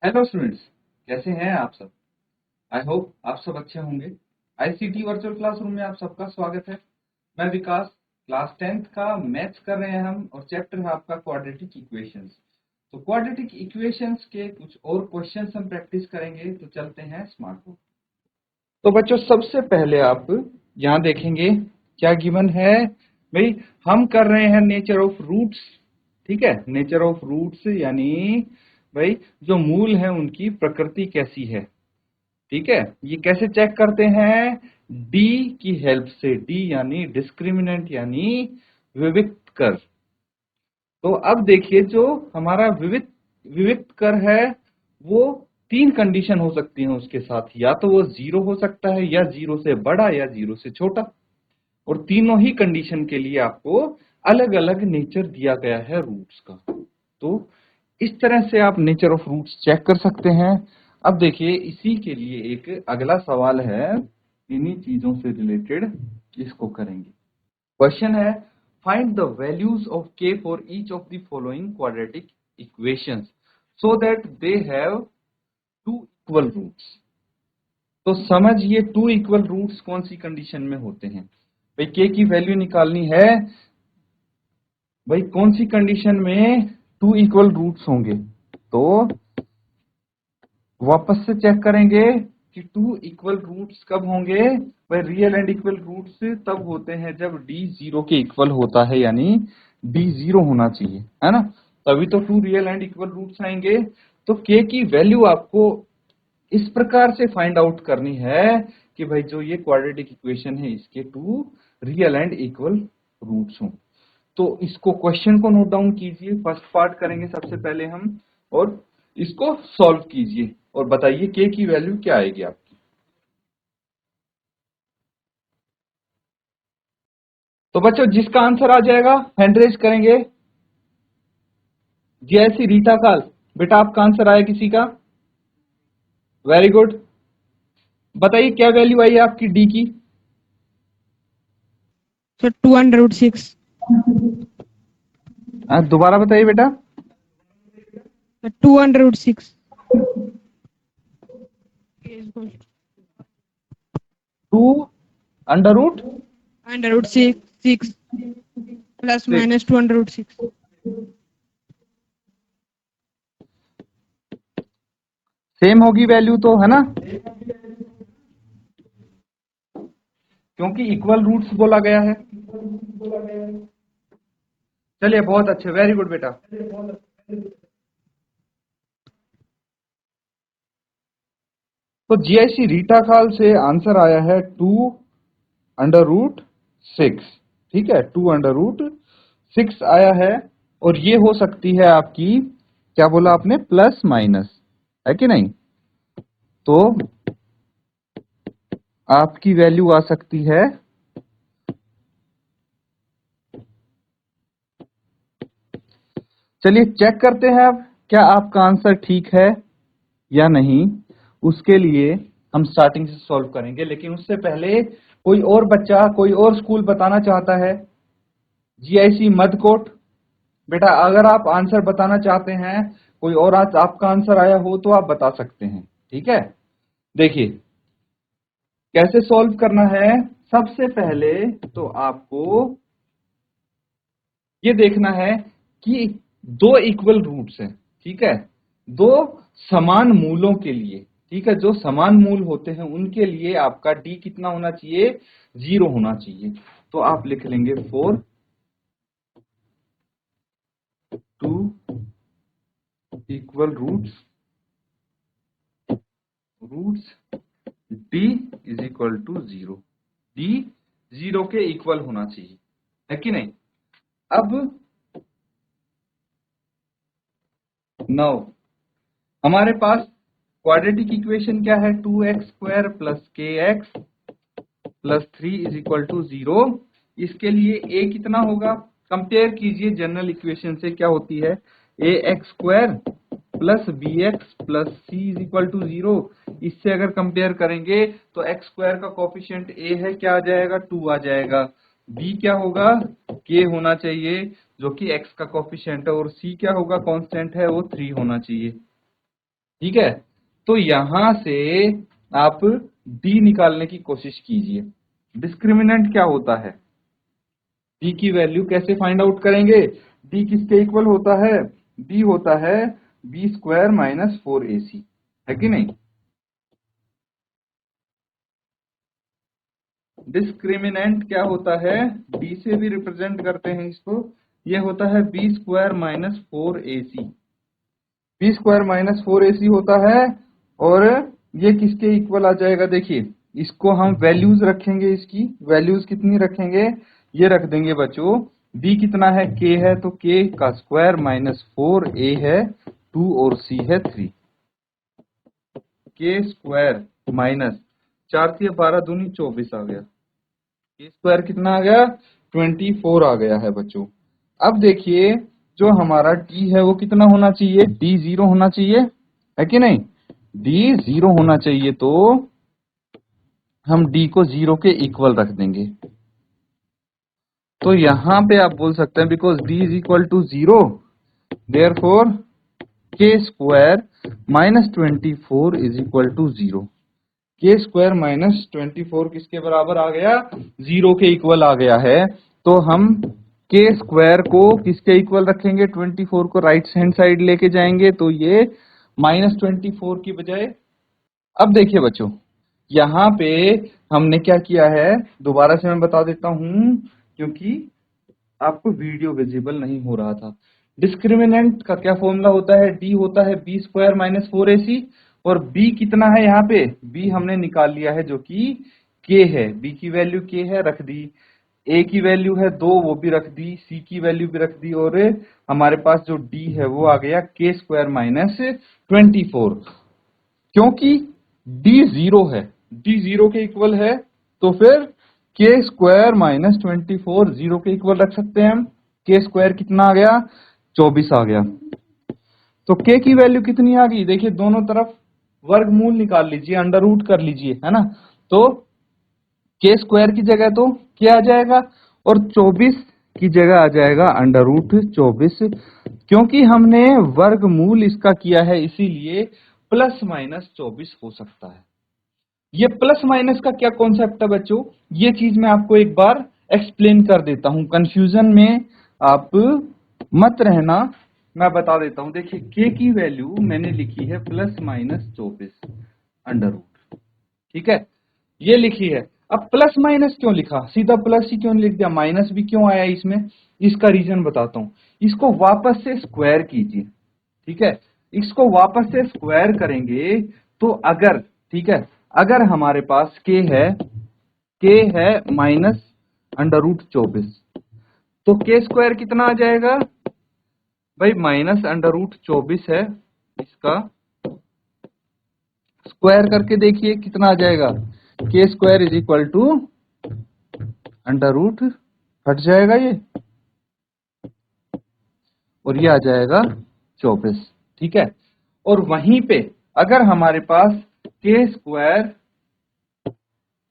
Hello students, कैसे हैं आप सब। आई होप आप सब अच्छे होंगे। आईसीटी वर्चुअल क्लासरूम में आप सबका स्वागत है। मैं विकास, क्लास 10th का मैथ्स कर रहे हैं हम और चैप्टर है आपका क्वाड्रेटिक इक्वेशंस। तो क्वाड्रेटिक इक्वेशंस के कुछ और क्वेश्चंस हम प्रैक्टिस करेंगे, तो चलते हैं स्मार्ट बोर्ड। तो बच्चों, सबसे पहले आप यहाँ देखेंगे क्या गिवन है। भाई, हम कर रहे हैं नेचर ऑफ रूट्स। ठीक है, नेचर ऑफ रूट्स यानी भाई जो मूल है उनकी प्रकृति कैसी है। ठीक है, ये कैसे चेक करते हैं? डी की हेल्प से। डी यानी डिस्क्रिमिनेंट यानी विविक्त कर। तो अब देखिए, जो हमारा विविक्त विविक्त कर है वो तीन कंडीशन हो सकती हैं उसके साथ। या तो वो जीरो हो सकता है, या जीरो से बड़ा, या जीरो से छोटा। और तीनों ही कंडीशन के लिए आपको अलग अलग नेचर दिया गया है रूट्स का। तो इस तरह से आप नेचर ऑफ रूट्स चेक कर सकते हैं। अब देखिए, इसी के लिए एक अगला सवाल है, इन्हीं चीजों से रिलेटेड इसको करेंगे। क्वेश्चन है, find the values of k for each of the following quadratic equations so that they have two equal roots. तो समझिए, टू इक्वल रूट्स कौन सी कंडीशन में होते हैं। भाई, k की वैल्यू निकालनी है। भाई, कौन सी कंडीशन में टू इक्वल रूट्स होंगे। तो वापस से चेक करेंगे कि टू इक्वल रूट्स कब होंगे। भाई, रियल एंड इक्वल रूट्स तब होते हैं जब d जीरो के इक्वल होता है, यानी d जीरो होना चाहिए, है ना। तभी तो two real and equal roots आएंगे। तो k की वैल्यू आपको इस प्रकार से फाइंड आउट करनी है कि भाई जो ये क्वाड्रेटिक इक्वेशन है इसके two real and equal roots हों। तो इसको क्वेश्चन को नोट डाउन कीजिए। फर्स्ट पार्ट करेंगे सबसे पहले हम, और इसको सॉल्व कीजिए और बताइए k की वैल्यू क्या आएगी आपकी। तो बच्चों, जिसका आंसर आ जाएगा हैंड रेज करेंगे। जैसी रीटा काल, बेटा आपका आंसर आया किसी का? Very good. बताइए क्या वैल्यू आई है आपकी डी की? सर 206। दोबारा बताइए बेटा। 206 two under root under root six plus six. Minus 206। Same होगी वैल्यू तो, है ना, क्योंकि इक्वल रूट्स बोला गया है। चलिए, बहुत अच्छे, वेरी गुड बेटा। तो जीआईसी रीटा खाल से आंसर आया है टू अंडर रूट सिक्स। ठीक है, टू अंडर रूट सिक्स आया है। और ये हो सकती है आपकी, क्या बोला आपने, प्लस माइनस, है कि नहीं। तो आपकी वैल्यू आ सकती है, चलिए चेक करते हैं अब क्या आपका आंसर ठीक है या नहीं। उसके लिए हम स्टार्टिंग से सॉल्व करेंगे, लेकिन उससे पहले कोई और बच्चा कोई और स्कूल बताना चाहता है? जीआईसी मधकोट, बेटा अगर आप आंसर बताना चाहते हैं, कोई और आज आपका आंसर आया हो तो आप बता सकते हैं। ठीक है, देखिए कैसे सॉल्व करना है। सबसे पहले तो आपको ये देखना है कि दो इक्वल रूट्स हैं। ठीक है, दो समान मूलों के लिए। ठीक है, जो समान मूल होते हैं उनके लिए आपका डी कितना होना चाहिए? जीरो होना चाहिए। तो आप लिख लेंगे for two equal roots roots D is equal to zero. D zero के इक्वल होना चाहिए, है कि नहीं। अब 9 हमारे पास क्वाड्रेटिक इक्वेशन क्या है? 2x² plus k x plus 3 is equal to zero. इसके लिए a कितना होगा? कंपेयर कीजिए जनरल इक्वेशन से, क्या होती है? ax² plus b x plus c is equal to zero. इससे अगर कंपेयर करेंगे तो x² का कोफिशिएंट a है, क्या आ जाएगा? 2 आ जाएगा। b क्या होगा? k होना चाहिए, जो कि x का कोफिशिएंट है, और c क्या होगा? कांस्टेंट है, वो 3 होना चाहिए। ठीक है, तो यहां से आप डी निकालने की कोशिश कीजिए। डिस्क्रिमिनेंट क्या होता है, डी की वैल्यू कैसे फाइंड आउट करेंगे? डी किसके इक्वल होता है? डी होता है बी स्क्वायर माइनस 4ac, है कि नहीं? डिस्क्रिमिनेंट क्या होता है? डी से भी रिप्रेजेंट करते हैं इसको, ये होता है b square minus 4ac। B square minus 4ac होता है, और ये किसके इक्वल आ जाएगा? देखिए, इसको हम वैल्यूज रखेंगे, इसकी वैल्यूज कितनी रखेंगे? ये रख देंगे बच्चों, b कितना है? k है, तो k का स्क्वायर माइनस 4a है 2 और c है 3। k स्क्वायर माइनस 4 से 12 दूनी 24 आ गया। k स्क्वायर कितना आ गया? 24 आ गया है बच्चों। अब देखिए, जो हमारा d है वो कितना होना चाहिए? d 0 होना चाहिए, है कि नहीं? d 0 होना चाहिए, तो हम d को 0 के इक्वल रख देंगे। तो यहां पे आप बोल सकते हैं because d is equal to 0, therefore k square minus 24 is equal to 0। k square minus 24 किसके बराबर आ गया? 0 के इक्वल आ गया है। तो हम k स्क्वायर को किसके इक्वल रखेंगे? 24 को राइट हैंड साइड लेके जाएंगे, तो ये माइनस 24 की बजाय। अब देखिए बच्चों, यहाँ पे हमने क्या किया है, दोबारा से मैं बता देता हूं क्योंकि आपको वीडियो विजिबल नहीं हो रहा था। डिस्क्रिमिनेंट का क्या फॉर्मूला होता है? डी होता है बी स्क्वायर माइनस 4ac, और बी कितना है यहाँ पे? बी हमने निकाल लिया है जो कि के है, बी की वैल्यू के है, रख दी। ए की वैल्यू है 2, वो भी रख दी। सी की वैल्यू भी रख दी, और हमारे पास जो डी है वो आ गया के स्क्वायर माइनस 24। क्योंकि d 0 है, d 0 के इक्वल है, तो फिर k स्क्वायर माइनस 24 0 के इक्वल रख सकते हैं हम। k स्क्वायर कितना आ गया? 24 आ गया। तो k की वैल्यू कितनी आ गई? देखिए, दोनों तरफ वर्गमूल निकाल लीजिए, अंडर रूट कर लीजिए, है ना? तो k स्क्वायर की जगह तो क्या आ जाएगा, और 24 की जगह आ जाएगा अंडर रूट 24। क्योंकि हमने वर्गमूल इसका किया है, इसीलिए प्लस माइनस 24 हो सकता है। ये प्लस माइनस का क्या कॉन्सेप्ट है बच्चों, ये चीज मैं आपको एक बार एक्सप्लेन कर देता हूं, कंफ्यूजन में आप मत रहना। मैं बता देता हूं, देखिए k की वैल्यू मैंने लिखी है प्लस माइनस 24 अंडर रूट, ठीक है, ये लिखी है। अब प्लस माइनस क्यों लिखा? सीधा प्लस ही क्यों लिख दिया? माइनस भी क्यों आया इसमें? इसका रीजन बताता हूं। इसको वापस से स्क्वायर कीजिए, ठीक है, इसको वापस से स्क्वायर करेंगे तो अगर, ठीक है, अगर हमारे पास k है माइनस अंडर रूट 24, तो k स्क्वायर कितना आ जाएगा भाई? माइनस अंडर रूट 24 है, इसका स्क्वायर करके देखिए कितना आ जाएगा? k square is equal to under root, हट जाएगा ये, और ये आ जाएगा 24, ठीक है। और वहीं पे अगर हमारे पास k स्क्वायर,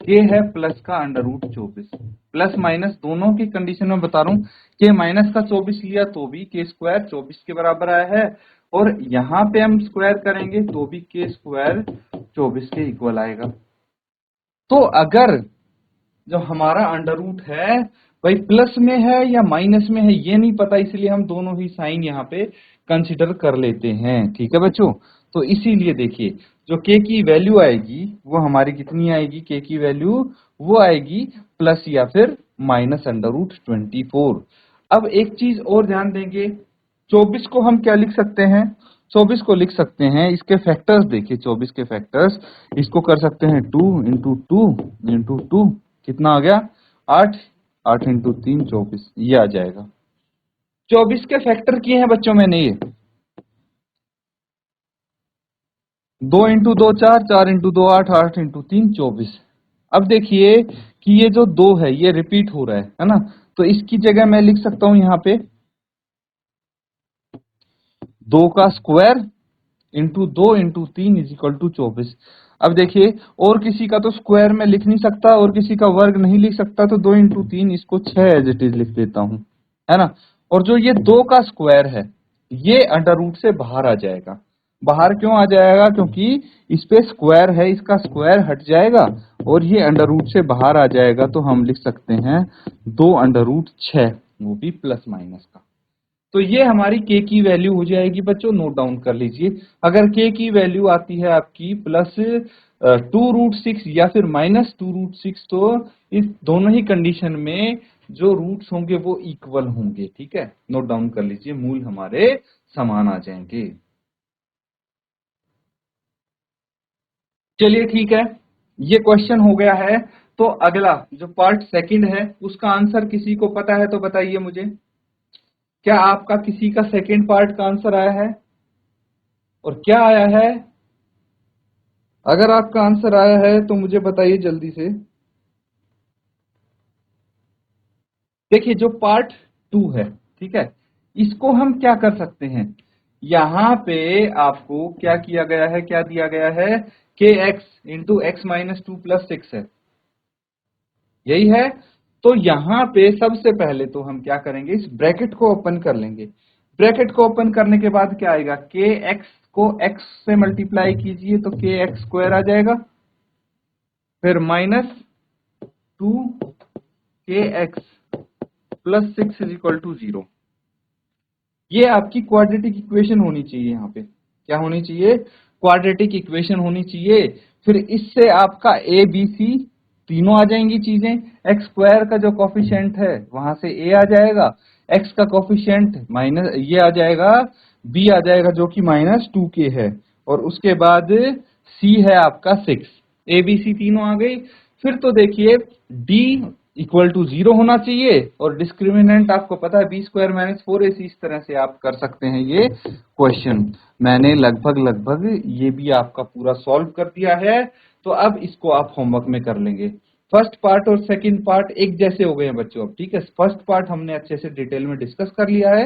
k है प्लस का अंडर रूट 24, प्लस माइनस दोनों की कंडीशन में बता रहा हूं, k माइनस का 24 लिया तो भी k स्क्वायर 24 के बराबर आया है, और यहां पे हम स्क्वायर करेंगे तो भी k स्क्वायर 24 के इक्वल आएगा। तो अगर जो हमारा अंडर रूट है भाई प्लस में है या माइनस में है ये नहीं पता, इसलिए हम दोनों ही साइन यहाँ पे कंसिडर कर लेते हैं, ठीक है बच्चों। तो इसीलिए देखिए, जो k की वैल्यू आएगी वो हमारी कितनी आएगी? k की वैल्यू वो आएगी प्लस या फिर माइनस अंडर रूट 24। अब एक चीज और ध्यान देंगे, 24 को हम क्या लिख सकते हैं? 24 को लिख सकते हैं, इसके फैक्टर्स देखिए, 24 के फैक्टर्स, इसको कर सकते हैं 2 इंटू 2 इंटू 2, कितना आ गया? 8, 8 इंटू 3 24, ये आ जाएगा। 24 के फैक्टर किए हैं बच्चों मैंने, ये 2 इंटू 2 4, 4 इंटू 2 8, 8 इंटू 3 24। अब देखिए कि ये जो 2 है ये रिपीट हो रहा है ना, तो इसकी जगह मैं लिख सकता हूं यहाँ पे 2 का square into 2 into 3 is equal to 24। अब देखिए, और किसी का तो स्क्वायर में लिख नहीं सकता और किसी का वर्ग नहीं लिख सकता, तो 2 इंटू 3 इसको 6 एज इट इज लिख देता हूं, है ना। और जो ये 2 का स्क्वायर है ये अंडर रूट से बाहर आ जाएगा, बाहर क्यों आ जाएगा? क्योंकि इस पे स्क्वायर है, इसका स्क्वायर हट जाएगा और ये अंडर रूट से बाहर आ जाएगा, तो हम लिख सकते हैं 2√6, वो भी प्लस माइनस का। तो ये हमारी k की वैल्यू हो जाएगी बच्चों, नोट डाउन कर लीजिए। अगर k की वैल्यू आती है आपकी प्लस 2√6 या फिर -2√6, तो इस दोनों ही कंडीशन में जो रूट्स होंगे वो इक्वल होंगे। ठीक है, नोट डाउन कर लीजिए, मूल हमारे समान आ जाएंगे। चलिए ठीक है, ये क्वेश्चन हो गया है। तो अगला जो पार्ट सेकंड है उसका आंसर किसी को पता है तो बताइए मुझे। क्या आपका किसी का सेकंड पार्ट का आंसर आया है? और क्या आया है? अगर आपका आंसर आया है तो मुझे बताइए जल्दी से। देखिए, जो पार्ट 2 है, ठीक है, इसको हम क्या कर सकते हैं? यहां पे आपको क्या किया गया है, क्या दिया गया है? kx इंटू एक्स माइनस 2+6 है, यही है। तो यहां पे सबसे पहले तो हम क्या करेंगे, इस ब्रैकेट को ओपन कर लेंगे। ब्रैकेट को ओपन करने के बाद क्या आएगा? kx को x से मल्टीप्लाई कीजिए तो kx² आ जाएगा, फिर -2kx+6 = 0। ये आपकी क्वाड्रेटिक इक्वेशन होनी चाहिए। यहाँ पे क्या होनी चाहिए? क्वाड्रेटिक इक्वेशन होनी चाहिए। फिर इससे आपका a b c तीनों आ जाएंगी चीजें। x² का जो कॉफिशिएंट है वहां से a आ जाएगा, x का कॉफिशिएंट माइनस ये आ जाएगा, b आ जाएगा जो कि -2k है, और उसके बाद c है आपका 6। a b c तीनों आ गई। फिर तो देखिए d = 0 होना चाहिए, और डिस्क्रिमिनेंट आपको पता है b² - 4ac। इस तरह से आप कर सकते हैं ये क्वेश्चन। मैंने लगभग ये भी आपका पूरा सॉल्व कर दिया है। तो अब इसको आप होमवर्क में कर लेंगे। फर्स्ट पार्ट और सेकंड पार्ट एक जैसे हो गए हैं बच्चों अब, ठीक है। फर्स्ट पार्ट हमने अच्छे से डिटेल में डिस्कस कर लिया है,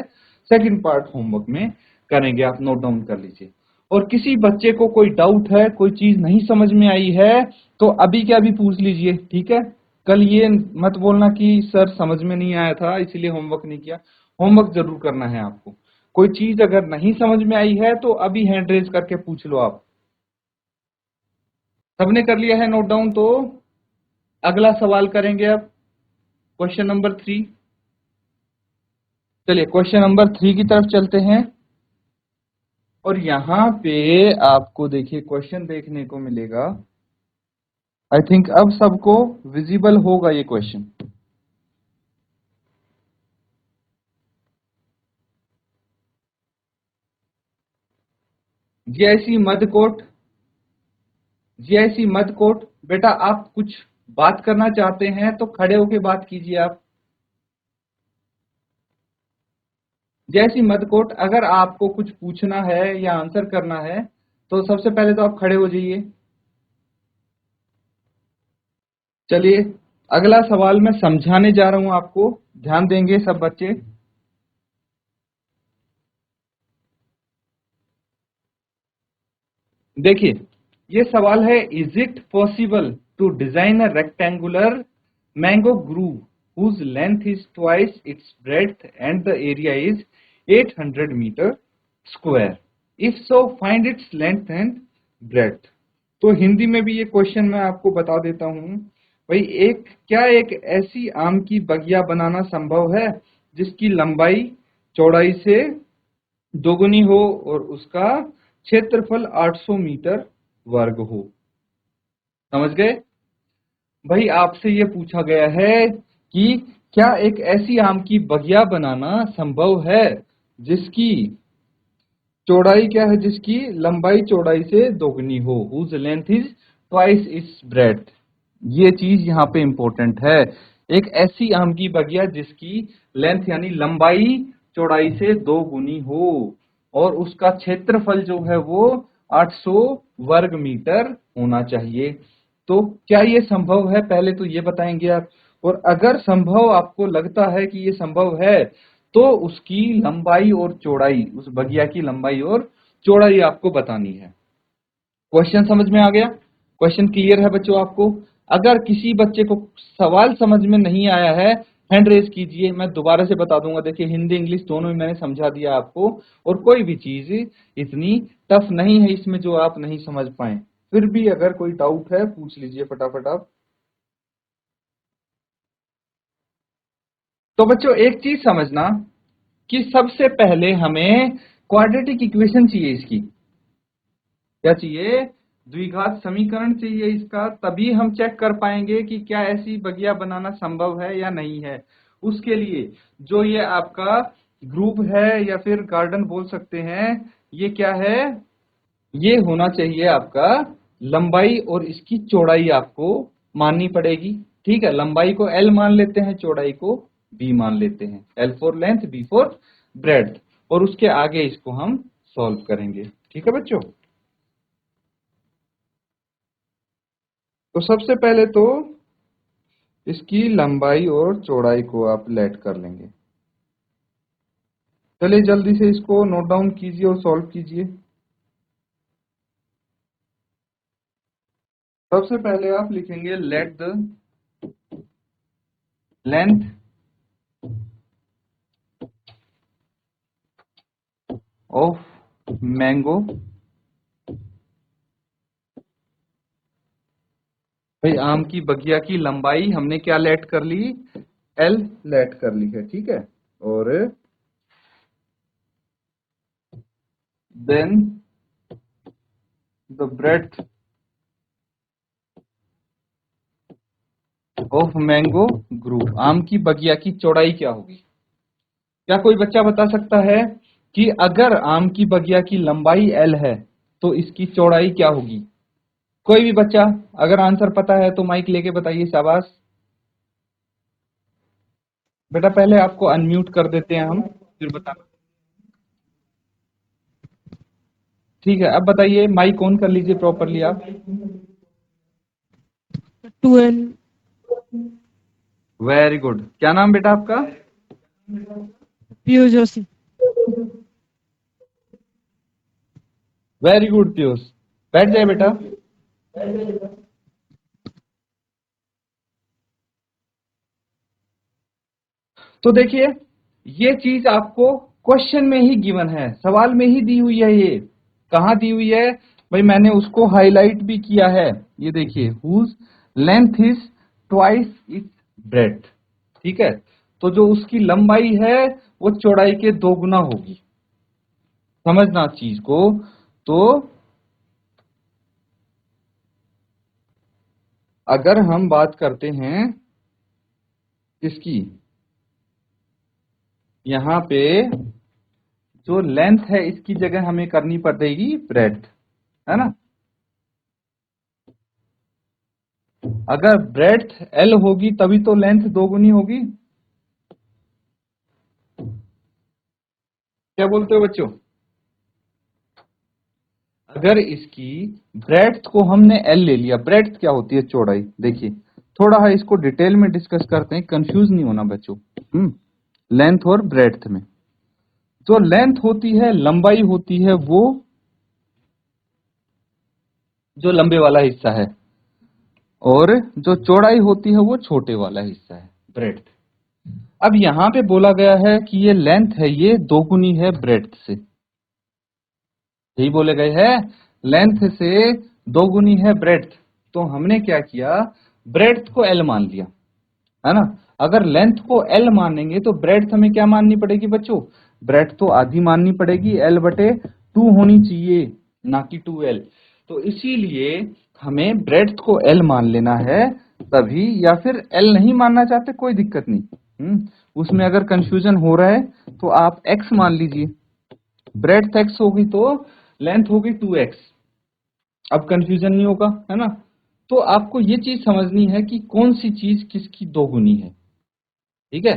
सेकंड पार्ट होमवर्क में करेंगे, आप नोट डाउन कर लीजिए। और किसी बच्चे को कोई डाउट है, कोई चीज नहीं समझ में आई है, तो अभी क्या अभी पूछ लीजिए, ठीक है। कल ये मत बोलना कि सर समझ में नहीं आया था इसलिए होमवर्क नहीं किया। होमवर्क जरूर करना है आपको। कोई चीज अगर नहीं समझ में आई है तो अभी हैंड रेज करके पूछ लो आप। सबने कर लिया है नोट डाउन? तो अगला सवाल करेंगे अब, क्वेश्चन नंबर 3। चलिए क्वेश्चन नंबर 3 की तरफ चलते हैं। और यहां पे आपको देखिए क्वेश्चन देखने को मिलेगा। आई थिंक अब सबको विजिबल होगा ये क्वेश्चन। जीआईसी मध्य कोट बेटा, आप कुछ बात करना चाहते हैं तो खड़े होके बात कीजिए आप। जैसी मध्य, अगर आपको कुछ पूछना है या आंसर करना है तो सबसे पहले तो आप खड़े हो जाइए। चलिए अगला सवाल मैं समझाने जा रहा हूं आपको, ध्यान देंगे सब बच्चे। देखिए ये सवाल है, is it possible to design a rectangular mango grove whose length is twice its breadth and the area is 800 metre square? If so find its length and breadth. तो हिंदी में भी ये क्वेश्चन मैं आपको बता देता हूं। भाई क्या एक ऐसी आम की बगिया बनाना संभव है जिसकी लंबाई चौड़ाई से दोगुनी हो और उसका क्षेत्रफल 800 मीटर वर्ग हो? समझ गए? भाई आपसे ये पूछा गया है कि क्या एक ऐसी आम की बगिया बनाना संभव है जिसकी चौड़ाई क्या है, जिसकी लंबाई चौड़ाई से दोगुनी हो, whose length is twice its breadth। ये चीज यहाँ पे इंपॉर्टेंट है। एक ऐसी आम की बगिया जिसकी लेंथ यानी लंबाई चौड़ाई से 2 गुनी हो और उसका क्षेत्रफल जो है वो 800 वर्ग मीटर होना चाहिए। तो क्या ये संभव है, पहले तो ये बताएंगे आप। और अगर संभव आपको लगता है कि ये संभव है तो उसकी लंबाई और चौड़ाई, उस बगिया की लंबाई और चौड़ाई आपको बतानी है। क्वेश्चन समझ में आ गया? क्वेश्चन क्लियर है बच्चों आपको? अगर किसी बच्चे को सवाल समझ में नहीं आया है हैंड रेज कीजिए, मैं दोबारा से बता दूंगा। देखिए हिंदी इंग्लिश दोनों में मैंने समझा दिया आपको, और कोई भी चीज इतनी टफ नहीं है इसमें जो आप नहीं समझ पाए। फिर भी अगर कोई डाउट है पूछ लीजिए फटाफट आप। तो बच्चों एक चीज समझना कि सबसे पहले हमें क्वाड्रेटिक इक्वेशन चाहिए इसकी। क्या चाहिए? द्विघात समीकरण चाहिए इसका, तभी हम चेक कर पाएंगे कि क्या ऐसी बगिया बनाना संभव है या नहीं है। उसके लिए जो ये आपका ग्रुप है या फिर गार्डन बोल सकते हैं, ये क्या है? ये होना चाहिए आपका लंबाई और इसकी चौड़ाई आपको माननी पड़ेगी। ठीक है, लंबाई को L मान लेते हैं, चौड़ाई को B मान लेते हैं। L for length, B for breadth, और उसके आगे इसको हम सॉल्व करेंगे। ठीक है बच्चों, तो सबसे पहले तो इसकी लंबाई और चौड़ाई को आप लेट कर लेंगे। चलिए जल्दी से इसको नोट डाउन कीजिए और सॉल्व कीजिए। सबसे पहले आप लिखेंगे let the length of mango. भाई आम की बगिया की लंबाई हमने क्या लेट कर ली? L लेट कर ली है। ठीक है, और then the breadth of mango group. आम की बगिया की चौड़ाई क्या होगी? क्या कोई बच्चा बता सकता है कि अगर आम की बगिया की लंबाई L है तो इसकी चौड़ाई क्या होगी? कोई भी बच्चा अगर आंसर पता है तो माइक लेके बताइए। शाबाश बेटा, पहले आपको अनम्यूट कर देते हैं हम, फिर बताना। ठीक है, अब बताइए, माइक ऑन कर लीजिए प्रॉपरली आप। 12 वेरी गुड। क्या नाम बेटा आपका? पीयूष जोशी। वेरी गुड पीयूष, बैठ जाए बेटा। तो देखिए ये चीज आपको क्वेश्चन में ही गिवन है, सवाल में ही दी हुई है। ये कहाँ दी हुई है भाई? मैंने उसको हाईलाइट भी किया है। ये देखिए, whose length is twice its breadth. ठीक है, तो जो उसकी लंबाई है वो चौड़ाई के 2 गुना होगी। समझना चीज को। तो अगर हम बात करते हैं इसकी, यहां पे जो लेंथ है इसकी जगह हमें करनी पड़ेगी ब्रेड्थ, है ना? अगर ब्रेड्थ L होगी तभी तो लेंथ 2 गुनी होगी। क्या बोलते हो बच्चों? अगर इसकी ब्रेड्थ को हमने L ले लिया, ब्रेड्थ क्या होती है? चौड़ाई। देखिए थोड़ा है इसको डिटेल में डिस्कस करते हैं, कंफ्यूज नहीं होना बच्चों। लेंथ और ब्रेड्थ में जो लेंथ होती है, लंबाई होती है, वो जो लंबे वाला हिस्सा है, और जो चौड़ाई होती है वो छोटे वाला हिस्सा है, ब्रेड्थ। अब यहां पे बोला गया है कि ये लेंथ है, ये 2 गुनी है ब्रेड्थ से। यही बोले गए हैं, लेंथ से 2 गुनी है ब्रेड्थ। तो हमने क्या किया? ब्रेड्थ को L मान लिया, है ना? अगर लेंथ को L मानेंगे तो ब्रेड्थ हमें क्या माननी पड़ेगी बच्चों? ब्रेड्थ तो आधी माननी पड़ेगी, L/2 होनी चाहिए, ना कि 2L। तो इसीलिए हमें ब्रेड्थ को L मान लेना है तभी, या फिर L नहीं मानना चाहते कोई दिक्कत नहीं। उसमें अगर कंफ्यूजन हो रहा है तो आप X मान लीजिए। ब्रेड्थ X होगी तो लेंथ होगी 2X। अब कंफ्यूजन नहीं होगा, है ना? तो आपको ये चीज समझनी है कि कौन सी चीज किसकी 2 गुनी है। ठीक है,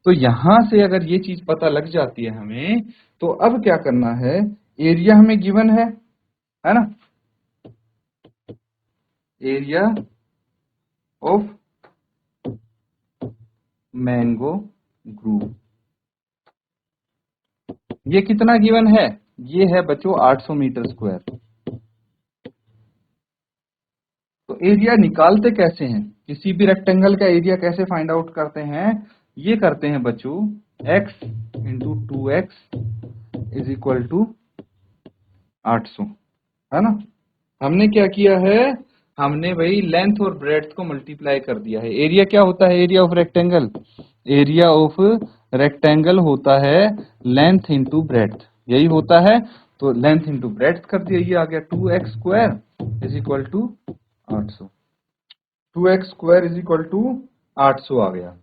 तो यहां से अगर ये चीज पता लग जाती है हमें, तो अब क्या करना है? एरिया हमें गिवन है ना? एरिया ऑफ मैंगो ग्रुप, ये कितना गिवन है? ये है बच्चों 800 मीटर स्क्वायर। तो एरिया निकालते कैसे हैं? किसी भी रेक्टेंगल का एरिया कैसे फाइंड आउट करते हैं, ये करते हैं बच्चों, x into 2x is equal to 800, है ना। हमने क्या किया है, हमने भाई लेंथ और ब्रेड्थ को मल्टीप्लाई कर दिया है। एरिया क्या होता है, area of rectangle, area of rectangle होता है लेंथ इंटू ब्रेड्थ, यही होता है। तो लेंथ इंटू ब्रेड्थ कर दिया, ये आ गया 2x square is equal to 800, 2x square is equal to 800 आ गया।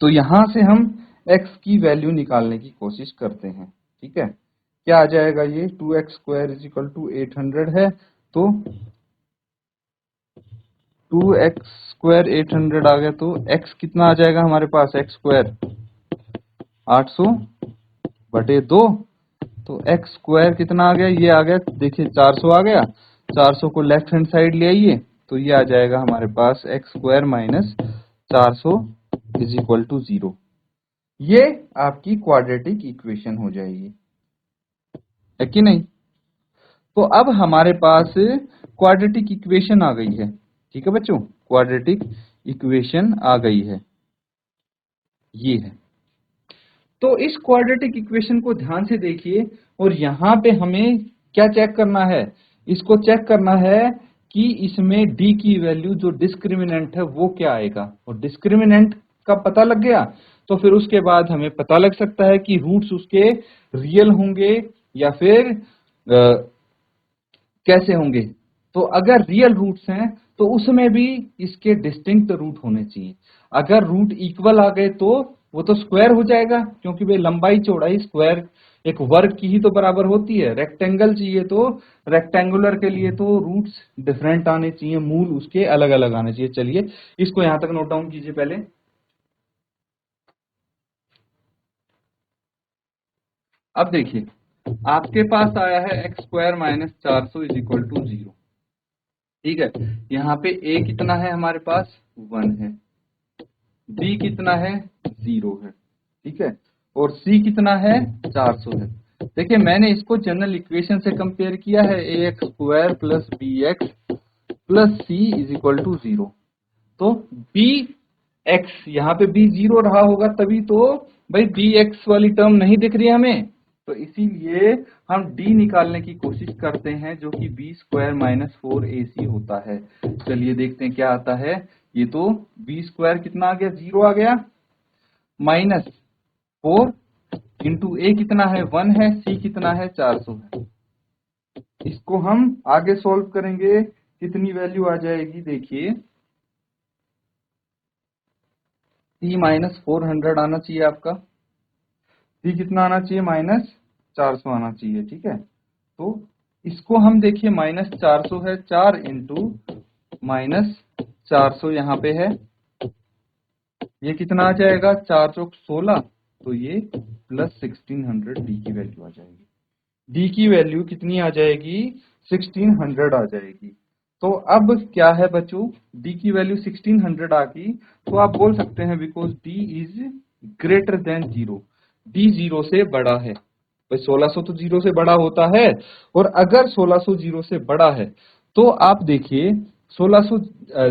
तो यहां से हम x की वैल्यू निकालने की कोशिश करते हैं, ठीक है। क्या आ जाएगा, ये 2x square is equal to 800 है, तो 2x स्क्वायर 800 आ गया, तो x कितना आ जाएगा हमारे पास, x स्क्वायर 800 बटे 2, तो x स्क्वायर कितना आ गया, ये आ गया, देखिए 400 आ गया, 400 को लेफ्ट हैंड साइड ले आइए, तो ये आ जाएगा हमारे पास x square minus 400 is equal to 0। ये आपकी क्वाड्रेटिक इक्वेशन हो जाएगी, है कि नहीं। तो अब हमारे पास क्वाड्रेटिक इक्वेशन आ गई है, ठीक है बच्चों, क्वाड्रेटिक इक्वेशन आ गई है, ये है। तो इस क्वाड्रेटिक इक्वेशन को ध्यान से देखिए, और यहां पे हमें क्या चेक करना है, इसको चेक करना है कि इसमें d की वैल्यू जो डिस्क्रिमिनेंट है वो क्या आएगा, और डिस्क्रिमिनेंट का पता लग गया तो फिर उसके बाद हमें पता लग सकता है कि रूट्स उसके रियल होंगे या फिर कैसे होंगे। तो अगर रियल रूट्स हैं तो उसमें भी इसके डिस्टिंक्ट रूट होने चाहिए। अगर रूट इक्वल आ गए तो वो तो स्क्वायर हो जाएगा, क्योंकि भाई लंबाई चौड़ाई स्क्वायर एक वर्ग की ही तो बराबर होती है। रेक्टेंगल चाहिए तो रेक्टेंगुलर के लिए तो रूट्स डिफरेंट आने चाहिए, मूल उसके अलग अलग आने चाहिए। चलिए इसको यहां तक नोट डाउन कीजिए पहले। अब देखिए आपके पास आया है x square minus 400 is equal to 0, ठीक है। यहाँ पे a कितना है हमारे पास, 1 है, b कितना है, 0 है, ठीक है, और c कितना है, 400 है। देखिए मैंने इसको जनरल इक्वेशन से कंपेयर किया है, ax square plus bx plus c is equal to 0। तो bx यहाँ पे b 0 रहा होगा, तभी तो भाई bx वाली टर्म नहीं दिख रही हमें, तो इसीलिए हम d निकालने की कोशिश करते हैं, जो कि b स्क्वायर माइनस 4ac होता है। चलिए देखते हैं क्या आता है। ये तो b स्क्वायर कितना आ गया, 0 आ गया, माइनस 4 इंटू a कितना है, 1 है, c कितना है, 400 है। इसको हम आगे सॉल्व करेंगे, कितनी वैल्यू आ जाएगी, देखिए c माइनस 400 आना चाहिए आपका, c कितना आना चाहिए, माइनस 400 आना चाहिए, ठीक है। तो इसको हम देखिए माइनस 400 है, 4 इंटू माइनस 400 यहाँ पे है, ये कितना आ जाएगा, 4 चौक 16, तो ये प्लस 1600 डी की वैल्यू आ जाएगी। डी की वैल्यू कितनी आ जाएगी, 1600 आ जाएगी। तो अब क्या है बच्चों, डी की वैल्यू 1600 आ गई, तो आप बोल सकते हैं because D is greater than 0, D 0 से बड़ा है। भाई 1600 तो 0 से बड़ा होता है, और अगर 1600 0 से बड़ा है तो आप देखिए 1600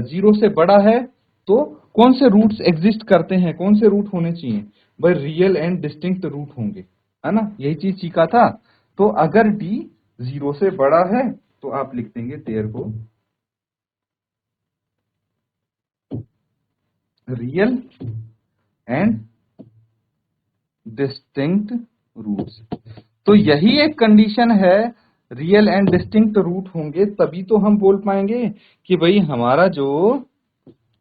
0 से बड़ा है तो कौन से रूट्स एग्जिस्ट करते हैं, कौन से रूट होने चाहिए, भाई रियल एंड डिस्टिंक्ट रूट होंगे, है ना, यही चीज सीखा था। तो अगर d 0 से बड़ा है तो आप लिख देंगे देयर को रियल एंड डिस्टिंक्ट रूट्स। तो यही एक कंडीशन है, रियल एंड डिस्टिंक्ट रूट होंगे तभी तो हम बोल पाएंगे कि भाई हमारा जो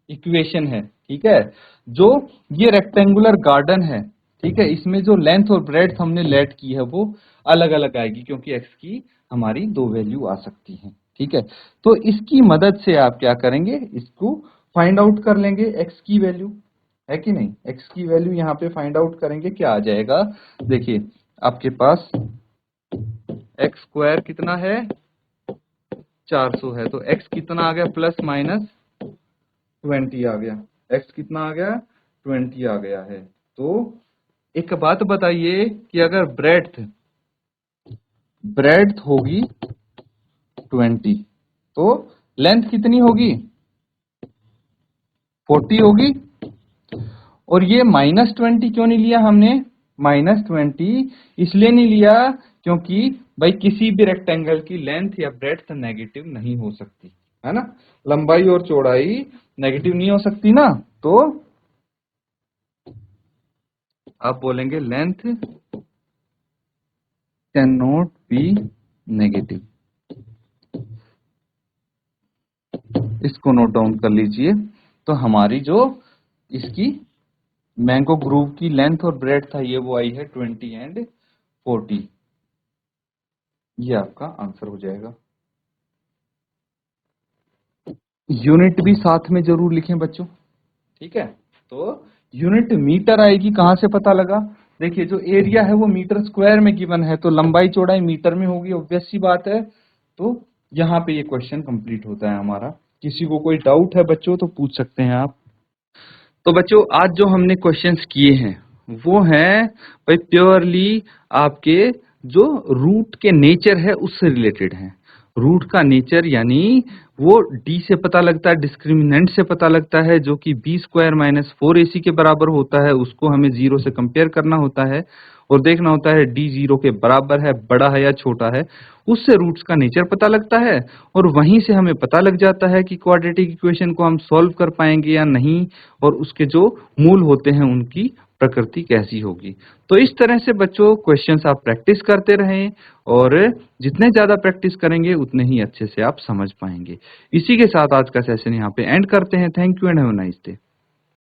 इक्वेशन है, ठीक है, जो ये रेक्टेंगुलर गार्डन है, ठीक है, इसमें जो लेंथ और ब्रेड्थ हमने लेट की है वो अलग अलग आएगी, क्योंकि x की हमारी 2 वैल्यू आ सकती हैं, ठीक है। तो इसकी मदद से आप क्या करेंगे, इसको फाइंड आउट कर लेंगे, x की वैल्यू, है कि नहीं, x की वैल्यू यहाँ पे फाइंड आउट करेंगे, क्या आ जाएगा, देखिए आपके पास x स्क्वायर कितना है, 400 है, तो x कितना आ गया, प्लस माइनस 20 आ गया, x कितना आ गया, 20 आ गया है। तो एक बात बताइए कि अगर ब्रेड्थ ब्रेड्थ होगी 20 तो लेंथ कितनी होगी, 40 होगी। और ये -20 क्यों नहीं लिया हमने? -20 इसलिए नहीं लिया क्योंकि भाई किसी भी रेक्टेंगल की लेंथ या ब्रेड्थ नेगेटिव नहीं हो सकती, है ना। लंबाई और चौड़ाई नेगेटिव नहीं हो सकती ना, तो आप बोलेंगे length can not be negative. इसको नोट डाउन कर लीजिए। तो हमारी जो इसकी मैंगो ग्रूव की लेंथ और ब्रेड था ये वो आई है 20 एंड 40। ये आपका आंसर हो जाएगा। यूनिट भी साथ में जरूर लिखें बच्चों, ठीक है। तो यूनिट मीटर आएगी, कहां से पता लगा? देखिए जो एरिया है वो मीटर स्क्वायर में गिवन है, तो लंबाई चौड़ाई मीटर में होगी, ऑब्वियस सी बात है। तो यहाँ पे ये क्वेश्चन कंप्लीट होता है हमारा। किसी को कोई डाउट है बच्चों तो पूछ सकते हैं आप। तो बच्चों आज जो हमने क्वेश्चंस किए हैं वो हैं भाई प्योरली आपके जो रूट के नेचर है उससे रिलेटेड है। रूट का नेचर यानी वो d से पता लगता है, डिस्क्रिमिनेंट से पता लगता है, जो कि b² - 4ac के बराबर होता है। उसको हमें 0 से कंपेयर करना होता है और देखना होता है d 0 के बराबर है, बड़ा है या छोटा है। उससे रूट्स का नेचर पता लगता है और वहीं से हमें पता लग जाता है कि क्वाड्रेटिक इक्वेशन को हम सॉल्व कर पाएंगे या नहीं, और उसके जो मूल होते हैं उनकी प्रकृति कैसी होगी। तो इस तरह से बच्चों क्वेश्चंस आप प्रैक्टिस करते रहें, और जितने ज्यादा प्रैक्टिस करेंगे उतने ही अच्छे से आप समझ पाएंगे। इसी के साथ आज का सेशन यहाँ पे एंड करते हैं। Thank you and have a nice day.